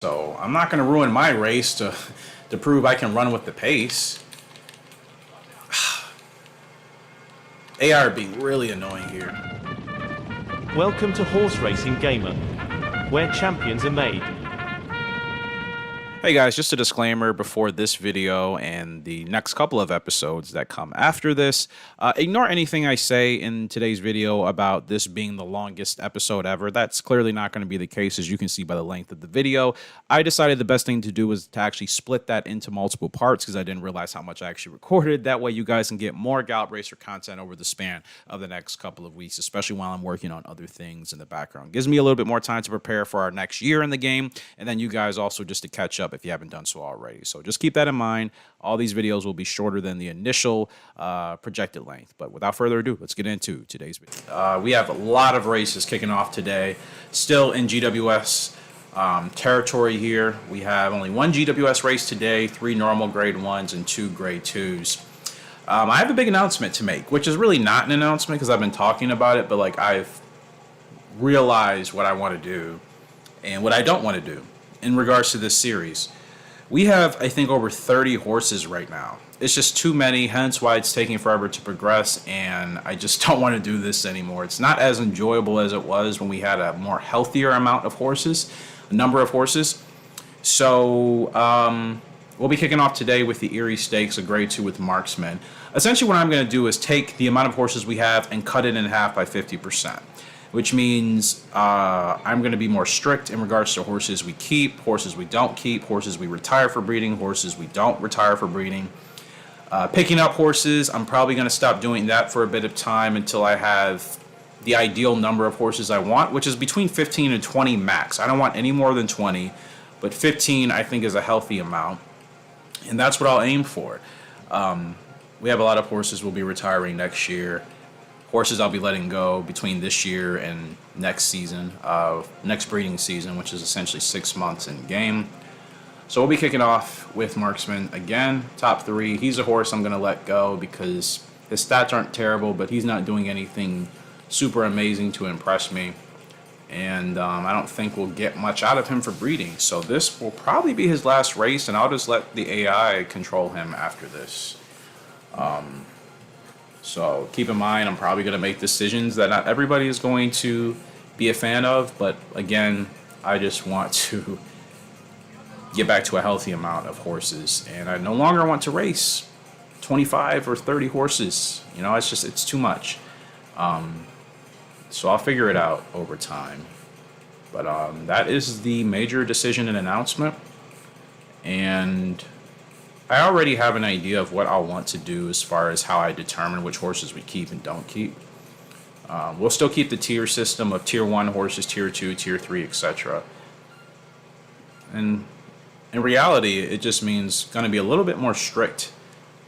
So I'm not going to ruin my race to prove I can run with the pace. AI are being really annoying here. Welcome to Horse Racing Gamer, where champions are made. Hey guys, just a disclaimer before this video and the next couple of episodes that come after this. Ignore anything I say in today's video about this being the longest episode ever. That's clearly not going to be the case, as you can see by the length of the video. I decided the best thing to do was to actually split that into multiple parts because I didn't realize how much I actually recorded. That way you guys can get more Gallop Racer content over the span of the next couple of weeks, especially while I'm working on other things in the background. Gives me a little bit more time to prepare for our next year in the game, and then you guys also just to catch up if you haven't done so already. So just keep that in mind. All these videos will be shorter than the initial projected length. But without further ado, let's get into today's video. We have a lot of races kicking off today. Still in GWS territory here. We have only one GWS race today, 3 normal grade 1s and 2 grade 2s. I have a big announcement to make, which is really not an announcement because I've been talking about it, but like I've realized what I want to do and what I don't want to do in regards to this series. We have, I think, over 30 horses right now. It's just too many, hence why it's taking forever to progress, and I just don't want to do this anymore. It's not as enjoyable as it was when we had a more healthier amount of horses, a number of horses. So we'll be kicking off today with the Erie Stakes, a grade 2 with marksmen. Essentially what I'm going to do is take the amount of horses we have and cut it in half by 50%. Which means I'm going to be more strict in regards to horses we keep, horses we don't keep, horses we retire for breeding, horses we don't retire for breeding. Picking up horses, I'm probably going to stop doing that for a bit of time until I have the ideal number of horses I want, which is between 15 and 20 max. I don't want any more than 20, but 15 I think is a healthy amount, and that's what I'll aim for. We have a lot of horses we'll be retiring next year. Horses I'll be letting go between this year and next season, next breeding season, which is essentially 6 months in game. So we'll be kicking off with Marksman again, top 3. He's a horse I'm going to let go because his stats aren't terrible, but he's not doing anything super amazing to impress me. And I don't think we'll get much out of him for breeding. So this will probably be his last race, and I'll just let the AI control him after this. So keep in mind, I'm probably going to make decisions that not everybody is going to be a fan of. But again, I just want to get back to a healthy amount of horses. And I no longer want to race 25 or 30 horses. You know, it's too much. So I'll figure it out over time. But that is the major decision and announcement. And I already have an idea of what I'll want to do as far as how I determine which horses we keep and don't keep. We'll still keep the tier system of tier 1 horses, tier 2, tier 3, etc. And in reality, it just means going to be a little bit more strict,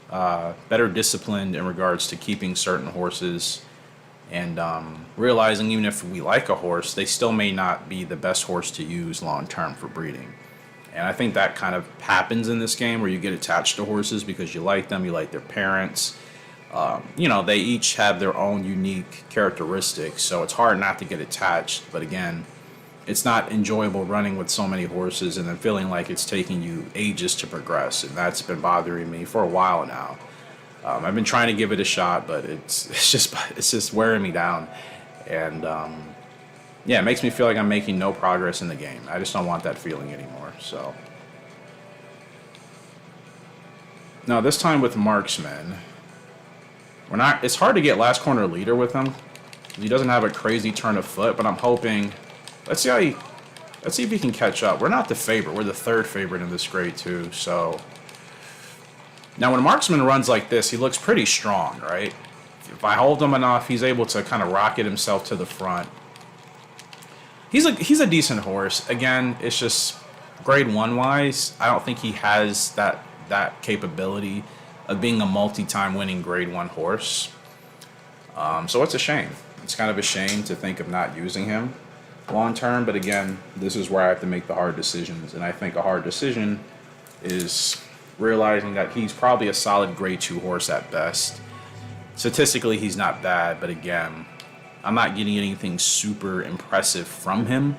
better disciplined in regards to keeping certain horses and realizing even if we like a horse, they still may not be the best horse to use long term for breeding. And I think that kind of happens in this game where you get attached to horses because you like them, you like their parents. You know, they each have their own unique characteristics, so it's hard not to get attached. But again, it's not enjoyable running with so many horses and then feeling like it's taking you ages to progress. And that's been bothering me for a while now. I've been trying to give it a shot, but it's just wearing me down. And yeah, it makes me feel like I'm making no progress in the game. I just don't want that feeling anymore. So now this time with Marksman, it's hard to get last corner leader with him. He doesn't have a crazy turn of foot, but I'm hoping, let's see if he can catch up. We're not the favorite. We're the 3rd favorite in this grade 2. So now when Marksman runs like this, he looks pretty strong, right? If I hold him enough, he's able to kind of rocket himself to the front. He's a decent horse. Again, it's just grade 1 wise, I don't think he has that capability of being a multi-time winning grade 1 horse. So it's a shame. It's kind of a shame to think of not using him long term. But again, this is where I have to make the hard decisions. And I think a hard decision is realizing that he's probably a solid grade 2 horse at best. Statistically, he's not bad. But again, I'm not getting anything super impressive from him.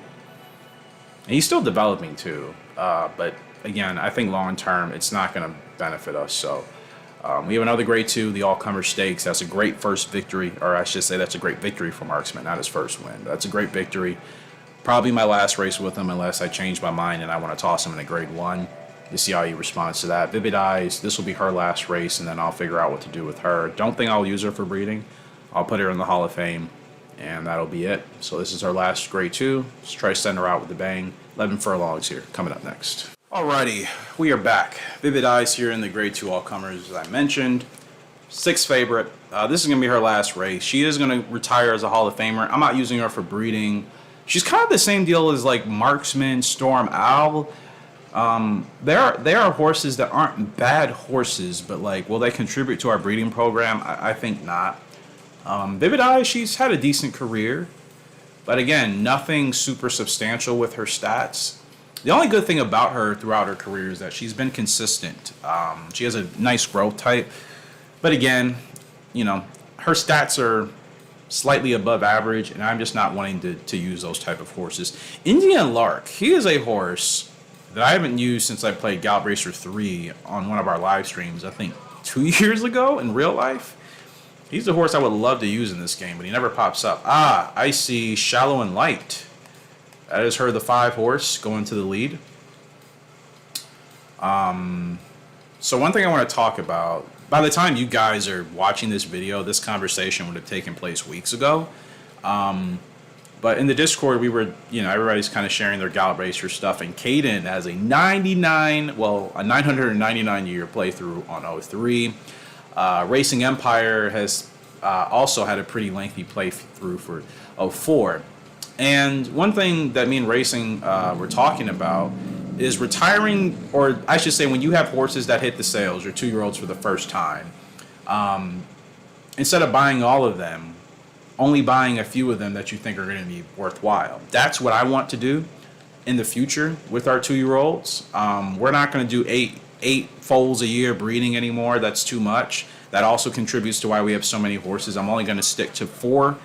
And he's still developing too. But again, I think long term, it's not going to benefit us. So we have another grade 2, the All-Comer Stakes. That's a great first victory, or I should say that's a great victory for Marksman, not his first win. That's a great victory. Probably my last race with him unless I change my mind and I want to toss him in a grade 1 to see how he responds to that. Vivid Eyes, this will be her last race, and then I'll figure out what to do with her. Don't think I'll use her for breeding. I'll put her in the Hall of Fame, and that'll be it. So this is our last grade 2. Let's try to send her out with a bang. 11 furlongs here, coming up next. Alrighty, we are back. Vivid Eyes here in the grade 2 all-comers, as I mentioned. 6th favorite. This is going to be her last race. She is going to retire as a Hall of Famer. I'm not using her for breeding. She's kind of the same deal as like Marksman, Storm, Owl. There are horses that aren't bad horses, but like, will they contribute to our breeding program? I think not. Vivid Eye, she's had a decent career, but again, nothing super substantial with her stats. The only good thing about her throughout her career is that she's been consistent. She has a nice growth type, but again, you know, her stats are slightly above average, and I'm just not wanting to use those type of horses. Indian Lark, he is a horse that I haven't used since I played Gallop Racer 3 on one of our live streams, I think 2 years ago in real life. He's a horse I would love to use in this game, but he never pops up. I see Shallow and Light. That is her, the 5 horse, going to the lead. So one thing I want to talk about, by the time you guys are watching this video, this conversation would have taken place weeks ago. But in the Discord, we were, you know, everybody's kind of sharing their Gallop Racer stuff, and Caden has a 999-year playthrough on 03. Racing Empire has also had a pretty lengthy playthrough for 04. And one thing that me and Racing were talking about is retiring, or I should say when you have horses that hit the sales, or 2-year-olds for the first time, instead of buying all of them, only buying a few of them that you think are going to be worthwhile. That's what I want to do in the future with our 2-year-olds. We're not going to do eight foals a year breeding anymore. That's too much. That also contributes to why we have so many horses. I'm only going to stick to four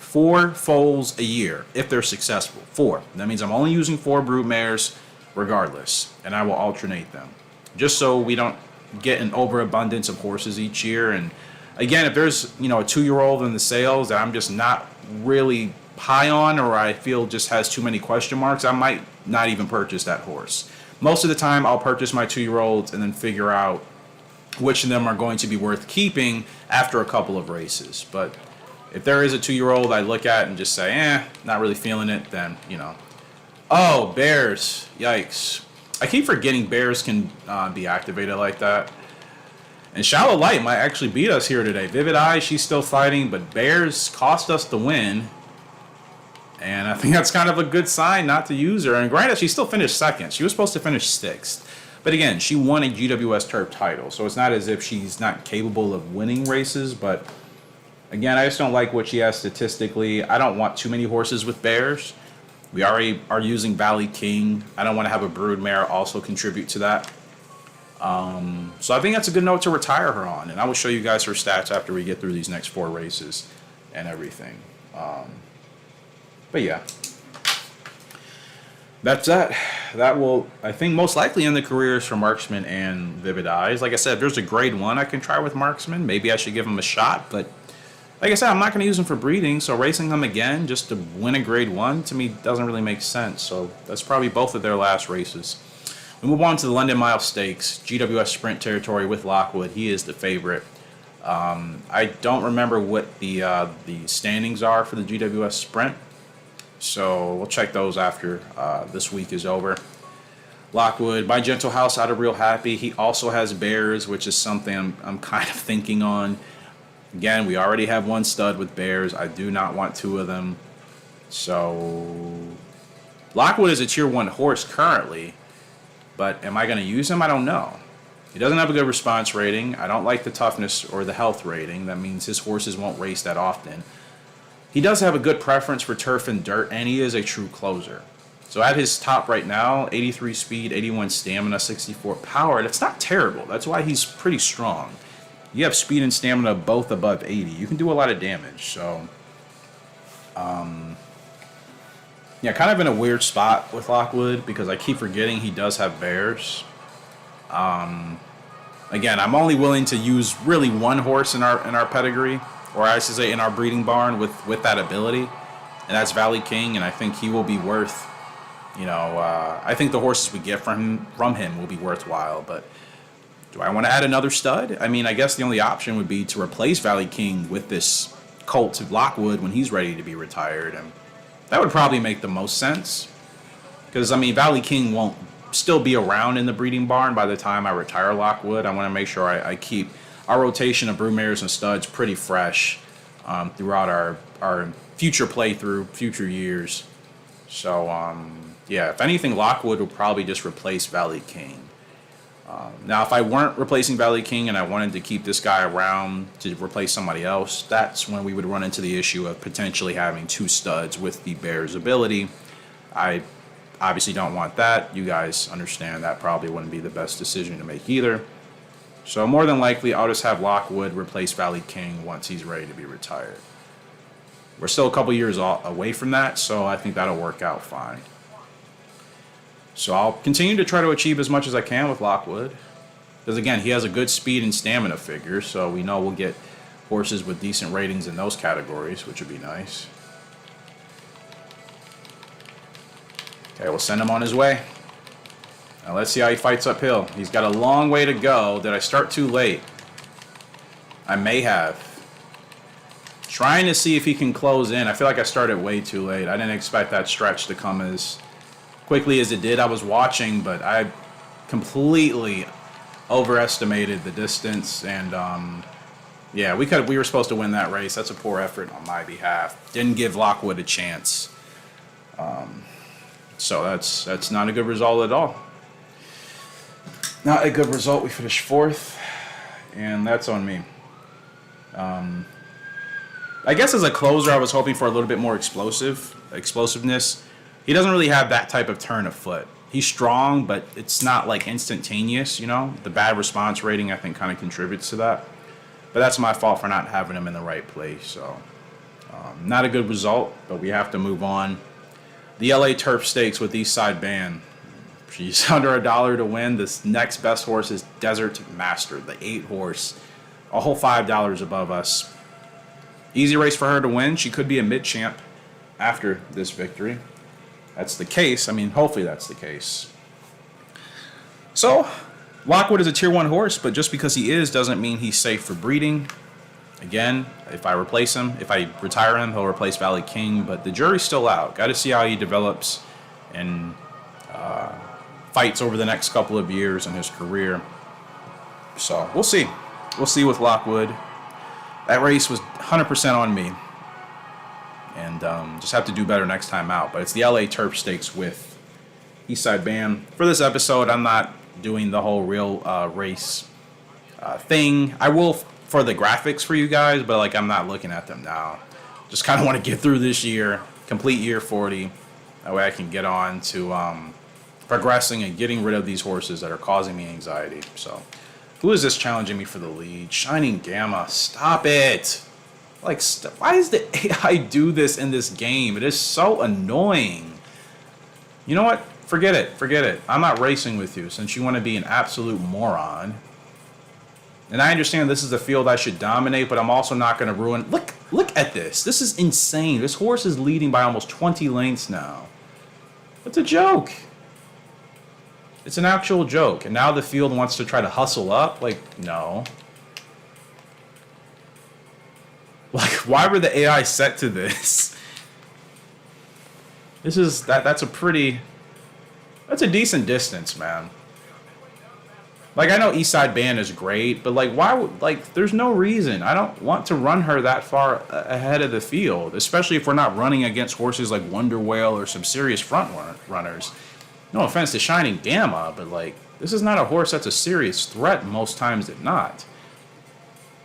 foals a year if they're successful. 4. That means I'm only using 4 brood mares regardless, and I will alternate them just so we don't get an overabundance of horses each year. And again, if there's, you know, a 2-year-old in the sales that I'm just not really high on, or I feel just has too many question marks, I might not even purchase that horse. Most of the time I'll purchase my 2-year-olds and then figure out which of them are going to be worth keeping after a couple of races. But if there is a 2-year-old I look at and just say, not really feeling it, then, you know. Oh, bears. Yikes. I keep forgetting bears can be activated like that. And Shallow Light might actually beat us here today. Vivid Eye, she's still fighting, but bears cost us the win. And I think that's kind of a good sign not to use her. And granted, she still finished 2nd. She was supposed to finish 6th. But again, she won a GWS Turf title. So it's not as if she's not capable of winning races. But again, I just don't like what she has statistically. I don't want too many horses with bears. We already are using Valley King. I don't want to have a broodmare also contribute to that. So I think that's a good note to retire her on. And I will show you guys her stats after we get through these next 4 races and everything. But yeah. That's that. That will, I think, most likely end the careers for Marksman and Vivid Eyes. Like I said, if there's a grade 1 I can try with Marksman, maybe I should give him a shot. But like I said, I'm not going to use them for breeding, so racing them again just to win a grade 1 to me doesn't really make sense. So that's probably both of their last races. We move on to the London Mile Stakes, GWS Sprint territory with Lockwood. He is the favorite. I don't remember what the standings are for the GWS Sprint, so we'll check those after this week is over. Lockwood, My Gentle House out of Real Happy. He also has bears, which is something I'm kind of thinking on. Again, we already have 1 stud with bears. I do not want 2 of them. So Lockwood is a tier 1 horse currently, but am I going to use him? I don't know. He doesn't have a good response rating. I don't like the toughness or the health rating. That means his horses won't race that often. He does have a good preference for turf and dirt, and he is a true closer. So at his top right now, 83 speed, 81 stamina, 64 power. That's not terrible. That's why he's pretty strong. You have speed and stamina both above 80. You can do a lot of damage. So, yeah, Yeah, kind of in a weird spot with Lockwood because I keep forgetting he does have bears. Again, I'm only willing to use really one horse in our pedigree, or I should say in our breeding barn with that ability, and that's Valley King, and I think he will be worth. I think the horses we get from him will be worthwhile. But do I want to add another stud? I mean, I guess the only option would be to replace Valley King with this colt of Lockwood when he's ready to be retired, and that would probably make the most sense. Because, I mean, Valley King won't still be around in the breeding barn by the time I retire Lockwood. I want to make sure I keep our rotation of broodmares and studs pretty fresh throughout our future playthrough, future years. So, yeah, if anything, Lockwood will probably just replace Valley King. Now, if I weren't replacing Valley King and I wanted to keep this guy around to replace somebody else, that's when we would run into the issue of potentially having two studs with the Bear's ability. I obviously don't want that. You guys understand that probably wouldn't be the best decision to make either. So more than likely, I'll just have Lockwood replace Valley King once he's ready to be retired. We're still a couple years away from that, so I think that'll work out fine. So I'll continue to try to achieve as much as I can with Lockwood. Because again, he has a good speed and stamina figure, so we know we'll get horses with decent ratings in those categories, which would be nice. Okay, we'll send him on his way. Now let's see how he fights uphill. He's got a long way to go. Did I start too late? I may have. Trying to see if he can close in. I feel like I started way too late. I didn't expect that stretch to come as quickly as it did. I was watching, but I completely overestimated the distance, and yeah, we were supposed to win that race. That's a poor effort on my behalf. Didn't give Lockwood a chance. So that's not a good result at all. Not a good result. We finished fourth, and that's on me. I guess as a closer, I was hoping for a little bit more explosiveness. He doesn't really have that type of turn of foot. He's strong, but it's not like instantaneous, you know? The bad response rating, I think, kind of contributes to that. But that's my fault for not having him in the right place. So, not a good result, but we have to move on. The LA Turf Stakes with Eastside Band. She's under $1 to win. This next best horse is Desert Master, the 8-horse. A whole $5 above us. Easy race for her to win. She could be a mid-champ after this victory. That's the case. I mean, hopefully that's the case. So, Lockwood is a Tier 1 horse, but just because he is doesn't mean he's safe for breeding. Again, if I replace him, if I retire him, he'll replace Valley King, but the jury's still out. Got to see how he develops and fights over the next couple of years in his career. So, we'll see. We'll see with Lockwood. That race was 100% on me. And just have to do better next time out. But it's the LA Turf Stakes with Eastside Band. For this episode, I'm not doing the whole real race thing. I will for the graphics for you guys, but like I'm not looking at them now. Just kind of want to get through this year, complete year 40. That way I can get on to progressing and getting rid of these horses that are causing me anxiety. So, who is this challenging me for the lead? Shining Gamma. Stop it. Like, why does the AI do this in this game? It is so annoying. You know what? Forget it. Forget it. I'm not racing with you since you want to be an absolute moron. And I understand this is a field I should dominate, but I'm also not going to ruin. Look at this. This is insane. This horse is leading by almost 20 lengths now. It's a joke. It's an actual joke. And now the field wants to try to hustle up? Like, no. Like, why were the AI set to this? That's a decent distance, man. Like, I know Eastside Band is great, but like, why would, like, there's no reason. I don't want to run her that far ahead of the field, especially if we're not running against horses like Wonder Whale or some serious front runners. No offense to Shining Gamma, but like, this is not a horse that's a serious threat most times than not.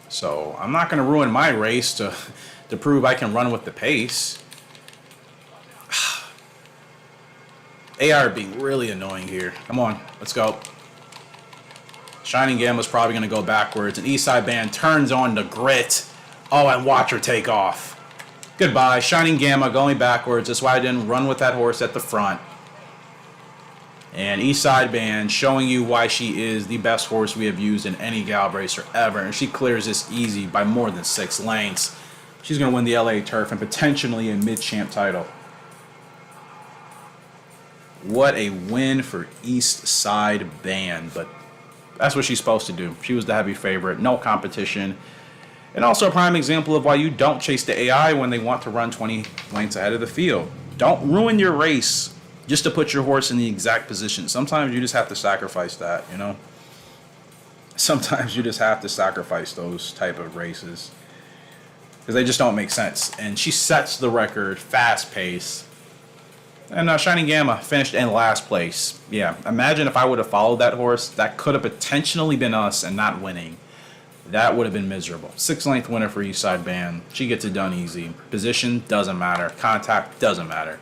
So I'm not going to ruin my race to prove I can run with the pace. AI are being really annoying here. Come on, let's go. Shining Gamma's probably going to go backwards, and Eastside Band turns on the grit. Oh, and watch her take off. Goodbye. Shining Gamma going backwards. That's why I didn't run with that horse at the front. And Eastside Band showing you why she is the best horse we have used in any Gallop Racer ever. And she clears this easy by more than 6 lengths. She's going to win the LA Turf and potentially a mid-champ title. What a win for Eastside Band. But that's what she's supposed to do. She was the heavy favorite. No competition. And also a prime example of why you don't chase the AI when they want to run 20 lengths ahead of the field. Don't ruin your race just to put your horse in the exact position. Sometimes you just have to sacrifice that, you know? Sometimes you just have to sacrifice those type of races because they just don't make sense. And she sets the record, fast pace. And Shining Gamma finished in last place. Yeah, imagine if I would have followed that horse. That could have potentially been us and not winning. That would have been miserable. 6-length winner for Eastside Band. She gets it done easy. Position doesn't matter. Contact doesn't matter.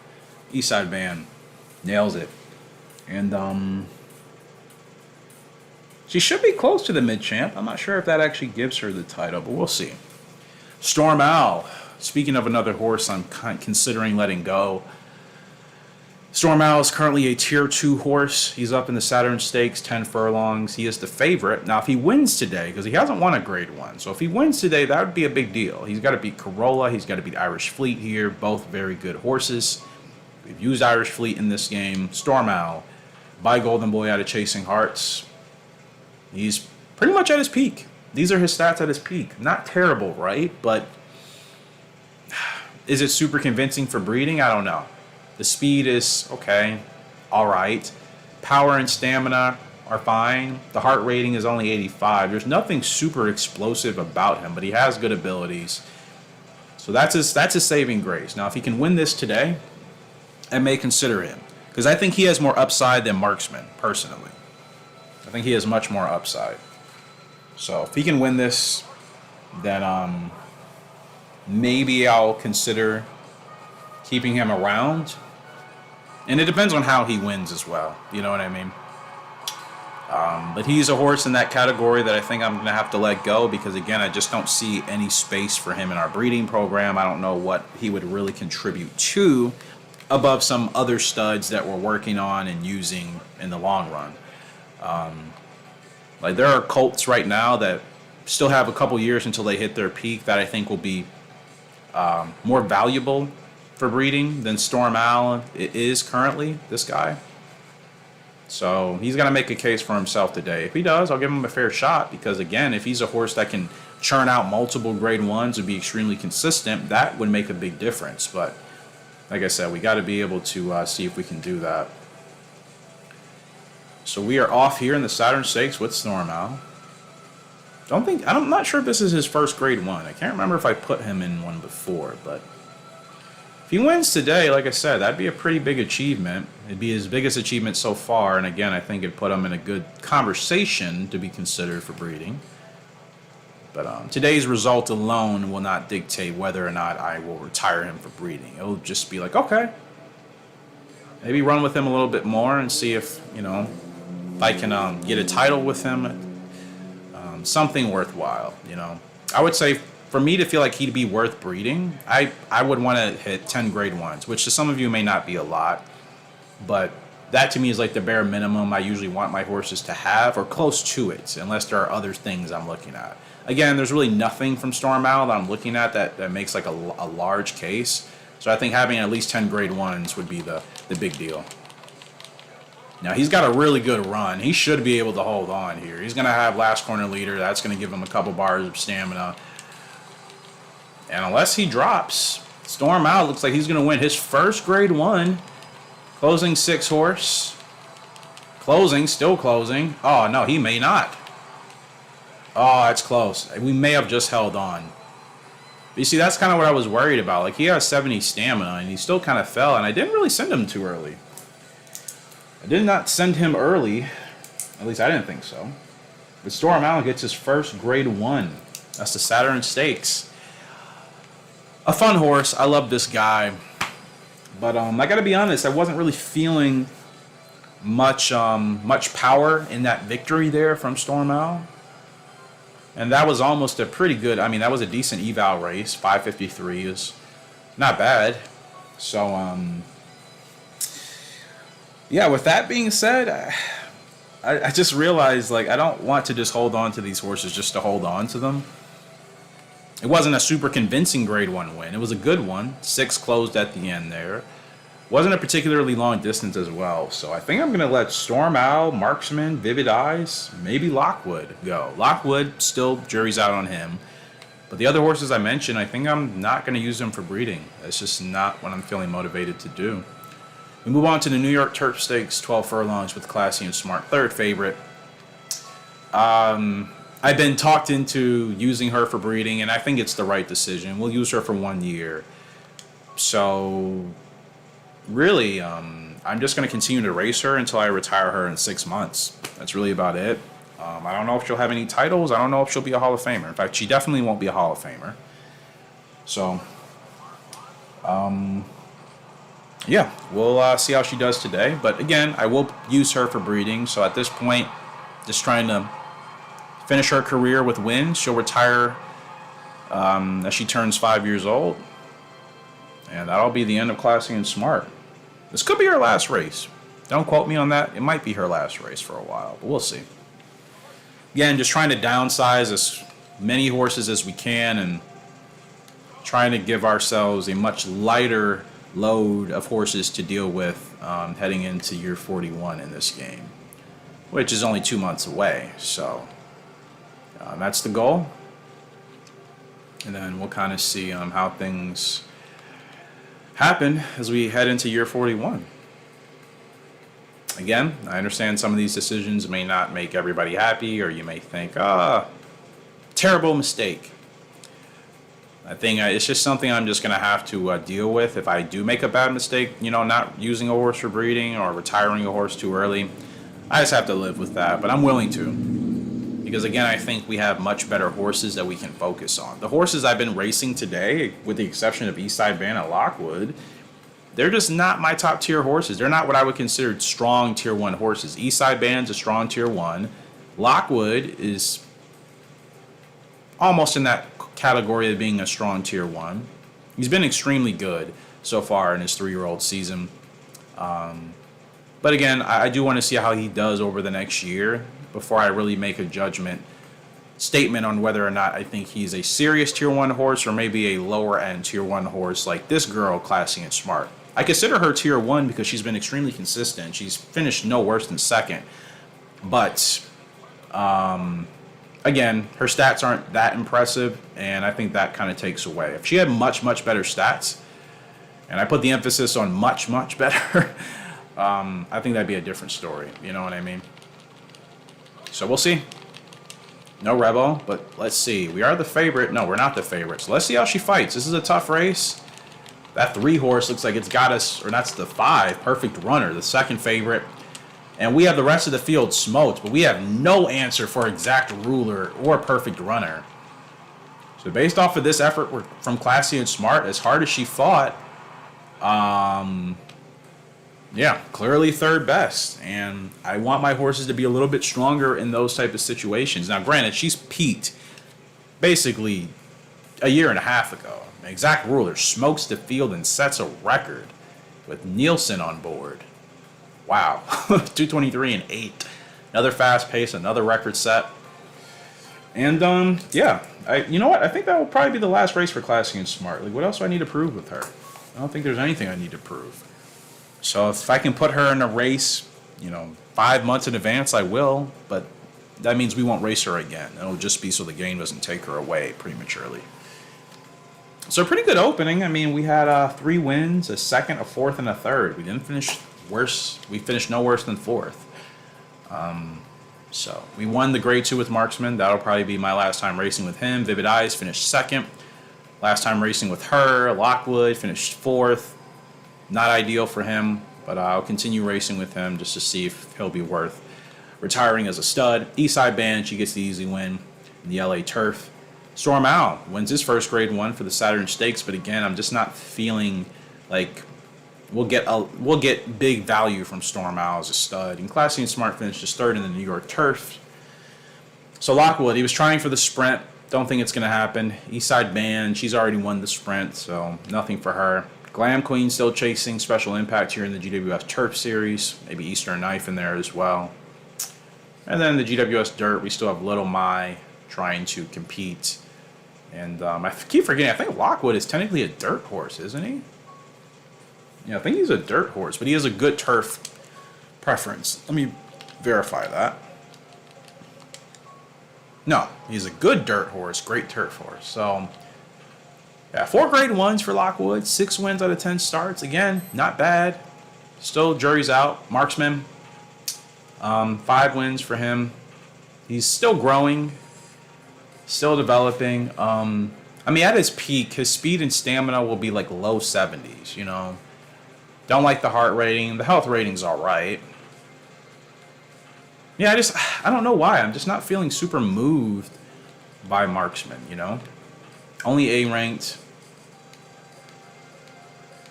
Eastside Band nails it. And she should be close to the mid-champ. I'm not sure if that actually gives her the title, but we'll see. Storm Owl. Speaking of another horse I'm considering letting go. Storm Owl is currently a Tier 2 horse. He's up in the Saturn Stakes, 10 furlongs. He is the favorite. Now, if he wins today, because he hasn't won a Grade 1, so if he wins today, that would be a big deal. He's got to beat Corolla. He's got to beat Irish Fleet here. Both very good horses. We've used Irish Fleet in this game. Storm Owl, by Golden Boy out of Chasing Hearts. He's pretty much at his peak. These are his stats at his peak. Not terrible, right? But is it super convincing for breeding? I don't know. The speed is okay, all right. Power and stamina are fine. The heart rating is only 85. There's nothing super explosive about him, but he has good abilities. So that's his saving grace. Now, if he can win this today, I may consider him. Because I think he has more upside than Marksman, personally. I think he has much more upside. So if he can win this, then maybe I'll consider keeping him around. And it depends on how he wins as well. You know what I mean? But he's a horse in that category that I think I'm going to have to let go because, again, I just don't see any space for him in our breeding program. I don't know what he would really contribute to above some other studs that we're working on and using in the long run. Like there are colts right now that still have a couple years until they hit their peak that I think will be more valuable for breeding than Storm Owl is currently, this guy. So he's going to make a case for himself today. If he does, I'll give him a fair shot because, again, if he's a horse that can churn out multiple Grade 1s and be extremely consistent, that would make a big difference. But like I said, we got to be able to see if we can do that. So we are off here in the Saturn Stakes with Storm Owl. I'm not sure if this is his first Grade 1. I can't remember if I put him in one before, but if he wins today, like I said, that'd be a pretty big achievement. It'd be his biggest achievement so far, and again, I think it'd put him in a good conversation to be considered for breeding. But today's result alone will not dictate whether or not I will retire him for breeding. It'll just be like, okay, maybe run with him a little bit more and see if, if I can get a title with him. Something worthwhile, I would say for me to feel like he'd be worth breeding, I would want to hit 10 Grade 1s, which to some of you may not be a lot, but that to me is like the bare minimum I usually want my horses to have, or close to it, unless there are other things I'm looking at. Again, there's really nothing from Storm Owl that I'm looking at that makes like a large case, so I think having at least 10 Grade 1s would be the big deal. Now, he's got a really good run. He should be able to hold on here. He's going to have last corner leader. That's going to give him a couple bars of stamina. And unless he drops, Storm Owl looks like he's going to win his first Grade 1. Closing 6 horse. Still closing. Oh, no, he may not. Oh, that's close. We may have just held on. You see, that's kind of what I was worried about. Like, he has 70 stamina, and he still kind of fell, and I didn't really send him too early. I did not send him early. At least I didn't think so. But Storm Owl gets his first Grade 1. That's the Saturn Stakes. A fun horse. I love this guy. But I got to be honest, I wasn't really feeling much power in that victory there from Storm Owl. And that was almost a pretty good, that was a decent eval race. 553 is not bad. So, yeah, with that being said, I just realized, like, I don't want to just hold on to these horses just to hold on to them. It wasn't a super convincing grade 1 win. It was a good one. 6 closed at the end there. Wasn't a particularly long distance as well. So I think I'm going to let Storm Owl, Marksman, Vivid Eyes, maybe Lockwood go. Lockwood, still jury's out on him. But the other horses I mentioned, I think I'm not going to use them for breeding. That's just not what I'm feeling motivated to do. We move on to the New York Turf Stakes, 12 furlongs with Classy and Smart, third favorite. I've been talked into using her for breeding, and I think it's the right decision. We'll use her for 1 year. So, really, I'm just going to continue to race her until I retire her in 6 months. That's really about it. I don't know if she'll have any titles. I don't know if she'll be a Hall of Famer. In fact, she definitely won't be a Hall of Famer. So, yeah, we'll see how she does today. But again, I will use her for breeding. So at this point, just trying to finish her career with wins. She'll retire as she turns 5 years old. And that'll be the end of Classy and Smart. This could be her last race. Don't quote me on that. It might be her last race for a while, but we'll see. Again, just trying to downsize as many horses as we can and trying to give ourselves a much lighter load of horses to deal with heading into year 41 in this game, which is only 2 months away. So that's the goal. And then we'll kind of see how things happen as we head into year 41. Again, I understand some of these decisions may not make everybody happy, or you may think, terrible mistake. I think it's just something I'm just going to have to deal with if I do make a bad mistake, you know, not using a horse for breeding or retiring a horse too early. I just have to live with that, but I'm willing to. Because, again, I think we have much better horses that we can focus on. The horses I've been racing today, with the exception of Eastside Band and Lockwood, they're just not my top tier horses. They're not what I would consider strong tier 1 horses. Eastside Band's a strong tier 1. Lockwood is almost in that category of being a strong tier 1. He's been extremely good so far in his 3-year-old season. But again, I do want to see how he does over the next year before I really make a judgment statement on whether or not I think he's a serious tier 1 horse or maybe a lower end tier 1 horse like this girl, Classy and Smart. I consider her tier 1 because she's been extremely consistent. She's finished no worse than second. But again, her stats aren't that impressive, and I think that kind of takes away. If she had much, much better stats, and I put the emphasis on much, much better, I think that'd be a different story. You know what I mean? So we'll see. No Rebel, but let's see. We are the favorite. No, we're not the favorite. So let's see how she fights. This is a tough race. That 3 horse looks like it's got us, or that's the 5, Perfect Runner, the second favorite. And we have the rest of the field smoked, but we have no answer for Exact Ruler or Perfect Runner. So based off of this effort from Classy and Smart, as hard as she fought, yeah, clearly third best. And I want my horses to be a little bit stronger in those type of situations. Now, granted, she's peaked basically a year and a half ago. Exact Ruler smokes the field and sets a record with Nielsen on board. Wow. 223 and 8. Another fast pace, another record set. And, yeah. You know what? I think that will probably be the last race for Classy and Smart. Like, what else do I need to prove with her? I don't think there's anything I need to prove. So if I can put her in a race, 5 months in advance, I will. But that means we won't race her again. It'll just be so the game doesn't take her away prematurely. So a pretty good opening. I mean, we had 3 wins, a second, a fourth, and a third. We didn't finish worse. We finished no worse than fourth. So we won the grade 2 with Marksman. That'll probably be my last time racing with him. Vivid Eyes finished second. Last time racing with her. Lockwood finished fourth. Not ideal for him, but I'll continue racing with him just to see if he'll be worth retiring as a stud. Eastside Band, she gets the easy win in the LA Turf. Storm Owl wins his first grade 1 for the Saturn Stakes, but again, I'm just not feeling like we'll get big value from Storm Owl as a stud. And Classy and Smart finished just third in the New York Turf. So Lockwood, he was trying for the sprint. Don't think it's going to happen. Eastside Band, she's already won the sprint, so nothing for her. Glam Queen still chasing special impact here in the GWS Turf Series. Maybe Eastern Knife in there as well. And then the GWS Dirt, we still have Little Mai trying to compete. And I keep forgetting, I think Lockwood is technically a dirt horse, isn't he? Yeah, I think he's a dirt horse, but he has a good turf preference. Let me verify that. No, he's a good dirt horse, great turf horse. So, yeah, 4 grade 1s for Lockwood, 6 wins out of 10 starts. Again, not bad. Still, jury's out. Marksman, 5 wins for him. He's still growing, still developing. I mean, at his peak, his speed and stamina will be like low 70s, you know. Don't like the heart rating. The health rating's all right. Yeah, I don't know why. I'm just not feeling super moved by Marksman, you know. Only A ranked.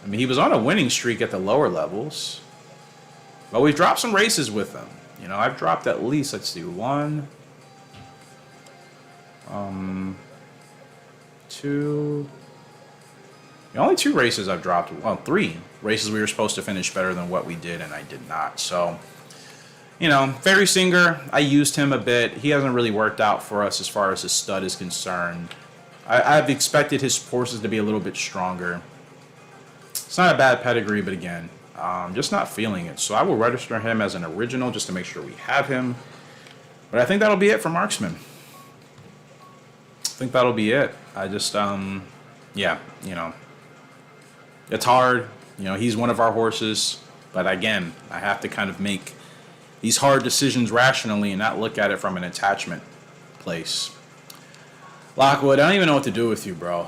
I mean, he was on a winning streak at the lower levels. But we've dropped some races with him. You know, I've dropped at least, let's see, 1, 2. The only 2 races I've dropped, well, 3 races we were supposed to finish better than what we did, and I did not. So, you know, Fairy Singer, I used him a bit. He hasn't really worked out for us as far as his stud is concerned. I've expected his horses to be a little bit stronger. It's not a bad pedigree, but again, just not feeling it. So I will register him as an original just to make sure we have him. But I think that'll be it for Marksman. I think that'll be it. I just, yeah, you know, it's hard. You know, he's one of our horses. But again, I have to kind of make these hard decisions rationally and not look at it from an attachment place. Lockwood, I don't even know what to do with you, bro.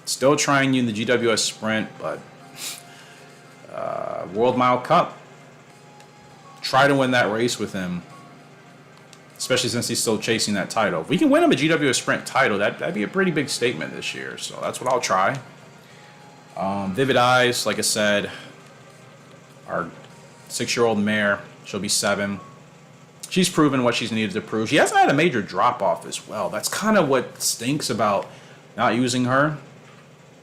Still trying you in the GWS Sprint, but World Mile Cup. Try to win that race with him, especially since he's still chasing that title. If we can win him a GWS Sprint title, that'd be a pretty big statement this year. So that's what I'll try. Vivid Eyes, like I said, our 6-year-old mare, she'll be 7. She's proven what she's needed to prove. She hasn't had a major drop-off as well. That's kind of what stinks about not using her.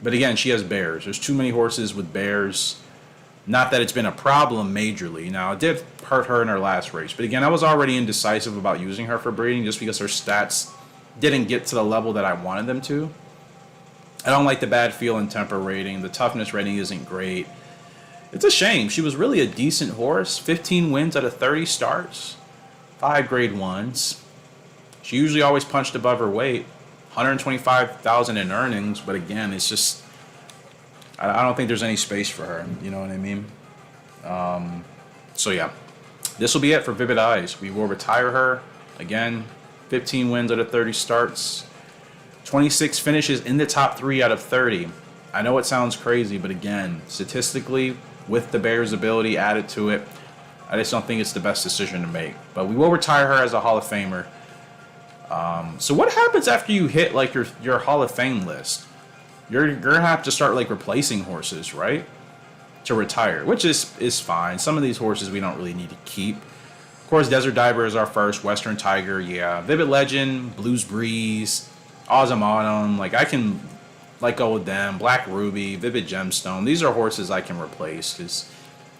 But again, she has bears. There's too many horses with bears. Not that it's been a problem majorly. Now, it did hurt her in her last race. But again, I was already indecisive about using her for breeding just because her stats didn't get to the level that I wanted them to. I don't like the bad feel and temper rating. The toughness rating isn't great. It's a shame. She was really a decent horse. 15 wins out of 30 starts. 5 grade 1s. She usually always punched above her weight. 125,000 in earnings, but again, it's just I don't think there's any space for her. You know what I mean? So yeah, this will be it for Vivid Eyes. We will retire her again. 15 wins out of 30 starts. 26 finishes in the top 3 out of 30. I know it sounds crazy, but again, statistically, with the Bears' ability added to it, I just don't think it's the best decision to make. But we will retire her as a Hall of Famer. So what happens after you hit like your Hall of Fame list? You're gonna have to start like replacing horses, right? To retire, which is fine. Some of these horses we don't really need to keep. Of course, Desert Diver is our first. Western Tiger, yeah. Vivid Legend, Blues Breeze, Awesome Autumn. Like I can let go with them. Black Ruby, Vivid Gemstone. These are horses I can replace because,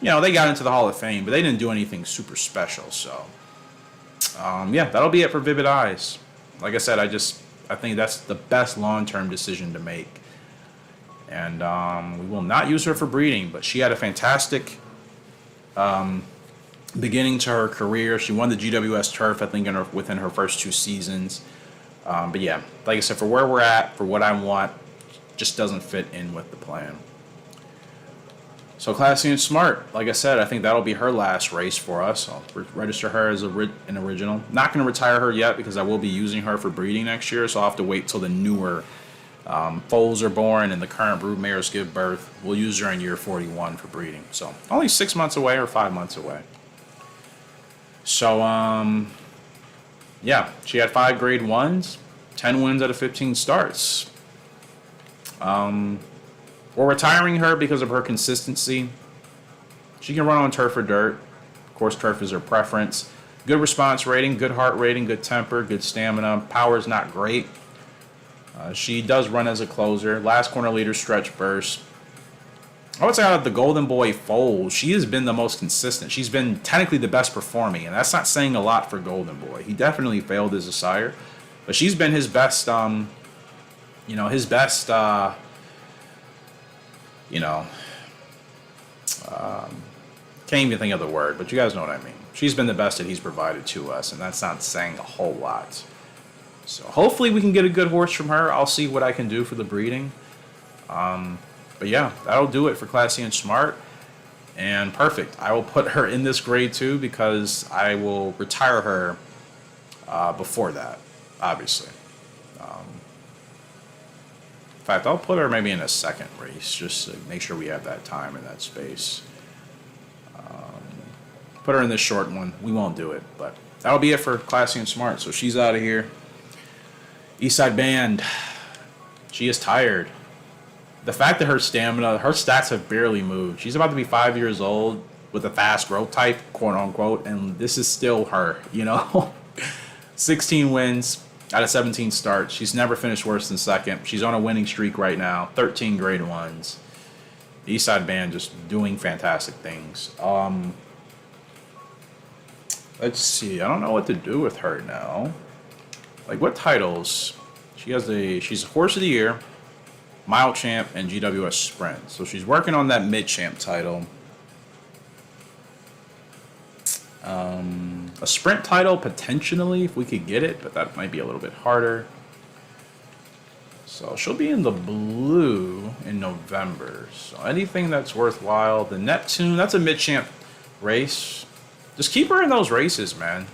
you know, they got into the Hall of Fame, but they didn't do anything super special. So, yeah, that'll be it for Vivid Eyes. Like I said, I think that's the best long-term decision to make. And we will not use her for breeding, but she had a fantastic beginning to her career. She won the GWS Turf, I think, within her first 2 seasons. But yeah, like I said, for where we're at, for what I want, just doesn't fit in with the plan. So Classy and Smart, like I said, I think that'll be her last race for us. I'll register her as an original. Not going to retire her yet because I will be using her for breeding next year, so I'll have to wait till the newer foals are born and the current brood mares give birth. We'll use her in year 41 for breeding. So only 6 months away or 5 months away. So, yeah, she had 5 grade 1s, 10 wins out of 15 starts. We're retiring her because of her consistency. She can run on turf or dirt. Of course, turf is her preference. Good response rating, good heart rating, good temper, good stamina. Power is not great. She does run as a closer. Last corner leader, stretch burst. I would say out of the Golden Boy fold, she has been the most consistent. She's been technically the best performing, and that's not saying a lot for Golden Boy. He definitely failed as a sire, but she's been his best, his best, can't even think of the word, but you guys know what I mean. She's been the best that he's provided to us, and that's not saying a whole lot. So hopefully we can get a good horse from her. I'll see what I can do for the breeding. But yeah, that'll do it for Classy and Smart. And perfect. I will put her in this grade 2 because I will retire her before that, obviously. In fact, I'll put her maybe in a second race just to make sure we have that time and that space. Put her in this short one. We won't do it, but that'll be it for Classy and Smart. So she's out of here. Eastside Band. She is tired. The fact that her stamina, her stats have barely moved. She's about to be 5 years old with a fast growth type, quote unquote, and this is still her, 16 wins out of 17 starts. She's never finished worse than second. She's on a winning streak right now. 13 grade 1s. The Eastside Band just doing fantastic things. Let's see. I don't know what to do with her now. Like, what titles? She's a Horse of the Year, Mile Champ, and GWS Sprint. So she's working on that Mid Champ title. A Sprint title, potentially, if we could get it, but that might be a little bit harder. So she'll be in the blue in November. So anything that's worthwhile. The Neptune, that's a Mid Champ race. Just keep her in those races, man.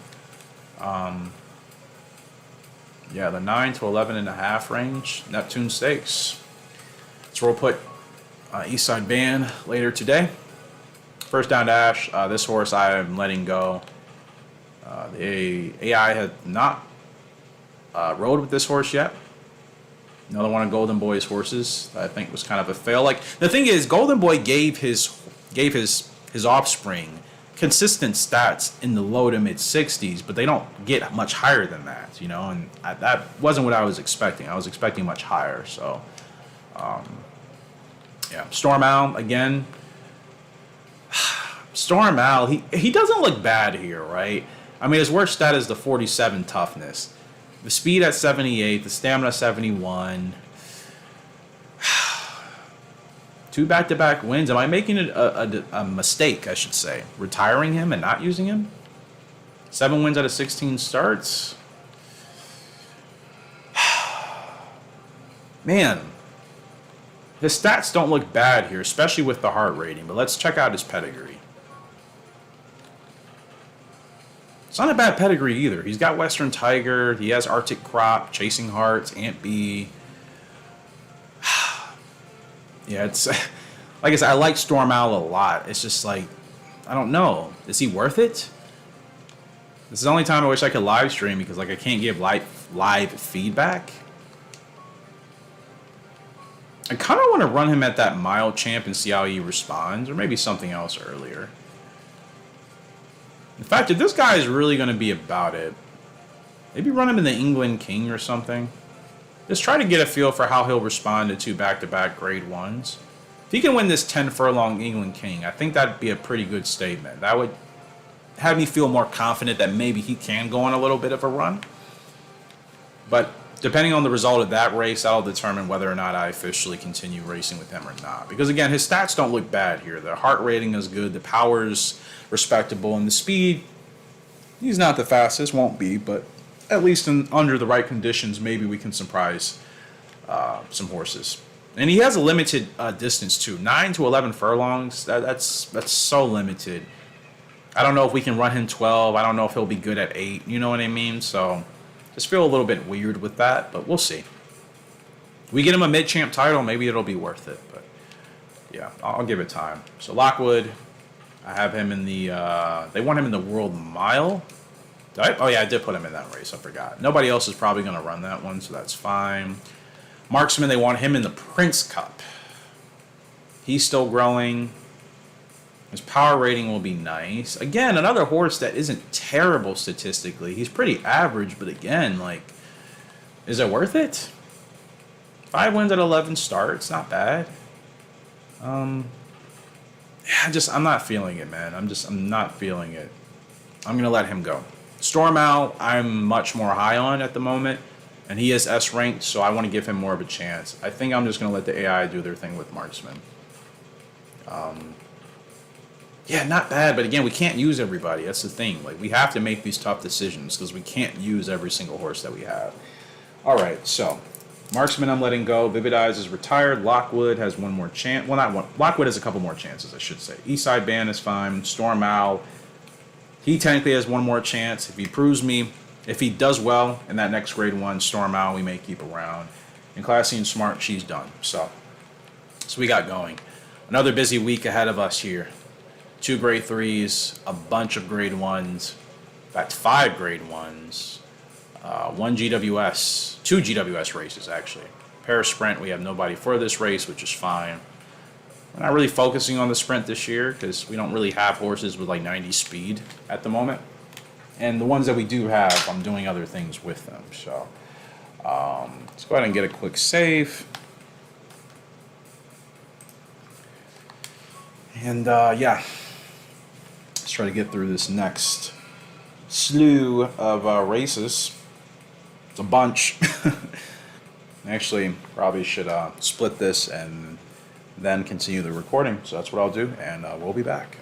Yeah, the 9 to 11.5 range, Neptune Stakes. So we'll put Eastside Band later today. First down dash, this horse I am letting go. The AI had not rode with this horse yet. Another one of Golden Boy's horses that I think was kind of a fail. Like, the thing is, Golden Boy gave his offspring consistent stats in the low to mid 60s, but they don't get much higher than that, and that wasn't what I was expecting. I was expecting much higher. So yeah, Storm Owl again. Storm Owl, he doesn't look bad here, right? I mean, his worst stat is the 47 toughness, the speed at 78, the stamina 71. 2 back-to-back wins. Am I making it a mistake, I should say? Retiring him and not using him? 7 wins out of 16 starts? Man. His stats don't look bad here, especially with the heart rating. But let's check out his pedigree. It's not a bad pedigree either. He's got Western Tiger. He has Arctic Crop, Chasing Hearts, Ant B. Yeah, it's like I said, I like Storm Owl a lot. It's just like, I don't know. Is he worth it? This is the only time I wish I could live stream because I can't give live feedback. I kind of want to run him at that Mile Champ and see how he responds, or maybe something else earlier. In fact, if this guy is really going to be about it, maybe run him in the England King or something. Just try to get a feel for how he'll respond to 2 back-to-back grade 1s. If he can win this 10 furlong England King, I think that'd be a pretty good statement. That would have me feel more confident that maybe he can go on a little bit of a run. But depending on the result of that race, that'll determine whether or not I officially continue racing with him or not. Because again, his stats don't look bad here. The heart rating is good, the power's respectable, and the speed, he's not the fastest, won't be, but at least under the right conditions, maybe we can surprise some horses. And he has a limited distance too, 9 to 11 furlongs. That's so limited. I don't know if we can run him 12. I don't know if he'll be good at 8. You know what I mean? So just feel a little bit weird with that, but we'll see. We get him a mid-champ title, maybe it'll be worth it. But yeah, I'll give it time. So Lockwood, I have him in the. They want him in the World Mile. Oh yeah, I did put him in that race. I forgot. Nobody else is probably going to run that one, so that's fine. Marksman, they want him in the Prince Cup. He's still growing. His power rating will be nice. Again, another horse that isn't terrible statistically. He's pretty average, but again, like, is it worth it? 5 wins at 11 starts, not bad. Yeah, I'm not feeling it, man. I'm not feeling it. I'm gonna let him go. Storm Owl, I'm much more high on at the moment, and he is S ranked, so I want to give him more of a chance. I think I'm just gonna let the AI do their thing with Marksman. Yeah, not bad, but again, we can't use everybody. That's the thing. Like, we have to make these tough decisions because we can't use every single horse that we have. All right, so Marksman, I'm letting go. Vivid Eyes is retired. Lockwood has one more chance. Well, not one. Lockwood has a couple more chances, I should say. Eastside Band is fine. Storm Owl, he technically has one more chance. If he proves me, if he does well in that next grade 1, Storm Owl, we may keep around. And Classy and Smart, she's done. So we got going. Another busy week ahead of us here. 2 grade 3s, a bunch of grade 1s, in fact 5 grade 1s, 1 GWS, 2 GWS races actually. Paris Sprint, we have nobody for this race, which is fine. We're not really focusing on the sprint this year because we don't really have horses with like 90 speed at the moment. And the ones that we do have, I'm doing other things with them. So let's go ahead and get a quick save. And yeah, let's try to get through this next slew of races. It's a bunch. Actually, probably should split this and then continue the recording. So that's what I'll do, and we'll be back.